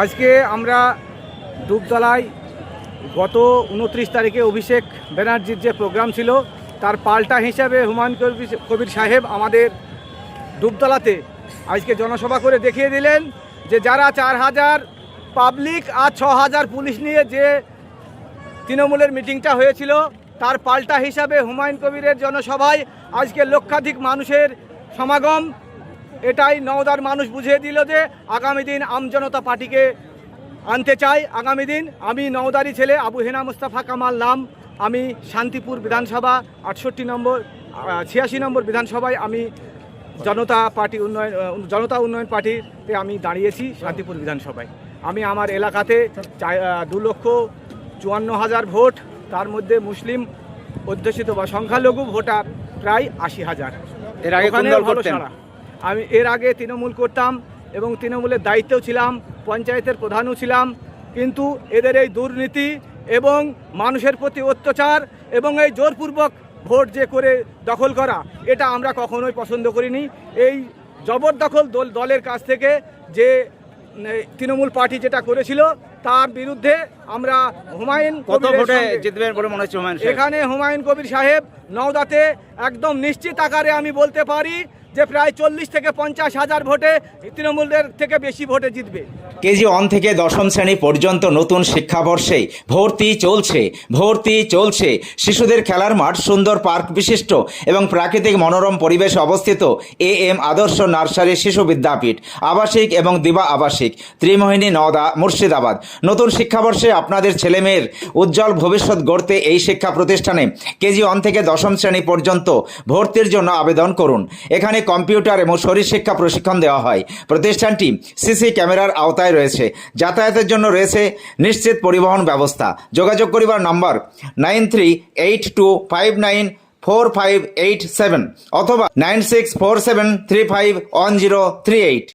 আজকে আমরা দুবতলায় গত 29 তারিখে অভিষেক ব্যানার্জির যে প্রোগ্রাম ছিল তার পাল্টা হিসাবে হুমায়ুন কবির সাহেব আমাদের দুবতলাতে আজকে জনসভা করে দেখিয়ে দিলেন যে যারা 4000 পাবলিক আর 6000 পুলিশ নিয়ে যে তৃণমূলের মিটিংটা হয়েছিল তার পাল্টা হিসাবে হুমায়ুন কবিরের জনসভায় আজকে লক্ষাধিক মানুষের সমাগম। এটাই নওদার মানুষ বুঝিয়ে দিল যে আগামী দিন আমজনতা পার্টিকে আনতে চাই। আগামী দিন আমি নওদারি ছেলে, আবু হেনা মুস্তাফা কামাল নাম, আমি শান্তিপুর বিধানসভা 86 নম্বর 86 নম্বর বিধানসভায় আমি জনতা উন্নয়ন পার্টিতে আমি দাঁড়িয়েছি শান্তিপুর বিধানসভায়। আমি আমার এলাকাতে 2,54,000 ভোট, তার মধ্যে মুসলিম অধ্যুষিত বা সংখ্যালঘু ভোটার প্রায় 80,000। এর আগে কোন দল করতেন? আমি এর আগে তৃণমূল করতাম এবং তৃণমূলের দায়িত্বেও ছিলাম, পঞ্চায়েতের প্রধানও ছিলাম, কিন্তু এদের এই দুর্নীতি এবং মানুষের প্রতি অত্যাচার এবং এই জোরপূর্বক ভোট যে করে দখল করা, এটা আমরা কখনোই পছন্দ করিনি। এই জবরদখল দলের কাছ থেকে যে তৃণমূল পার্টি যেটা করেছিল তার বিরুদ্ধে আমরা হুমায়ুন এখানে হুমায়ুন কবির সাহেব নওদাতে একদম নিশ্চিত আকারে আমি বলতে পারি যে প্রায় 40 থেকে 50,000 ভোটে তৃণমূলের থেকে বেশি ভোটে জিতবে। কেজি 1 থেকে দশম শ্রেণী পর্যন্ত নতুন শিক্ষাবর্ষে ভর্তি চলছে। শিশুদের খেলার মাঠ, সুন্দর পার্ক বিশিষ্ট এবং প্রাকৃতিক মনোরম পরিবেশে অবস্থিত AM আদর্শ নার্সারি শিশু বিদ্যাপীঠ, আবাসিক এবং দিবা আবাসিক, ত্রিমোহিনী, নওদা, মুর্শিদাবাদ। নতুন শিক্ষাবর্ষে আপনাদের ছেলেমেয়ের উজ্জ্বল ভবিষ্যৎ গড়তে এই শিক্ষা প্রতিষ্ঠানে কেজি 1 থেকে দশম শ্রেণী পর্যন্ত ভর্তির জন্য আবেদন করুন। এখানে কম্পিউটার এবং শরীরশিক্ষা প্রশিক্ষণ দেওয়া হয়। প্রতিষ্ঠানটি CC ক্যামেরার আওতায় রয়েছে। যাতায়াতের জন্য রয়েছে নিশ্চিত পরিবহন ব্যবস্থা। যোগাযোগ করিবার নম্বর 9382594587 অথবা 9647351038।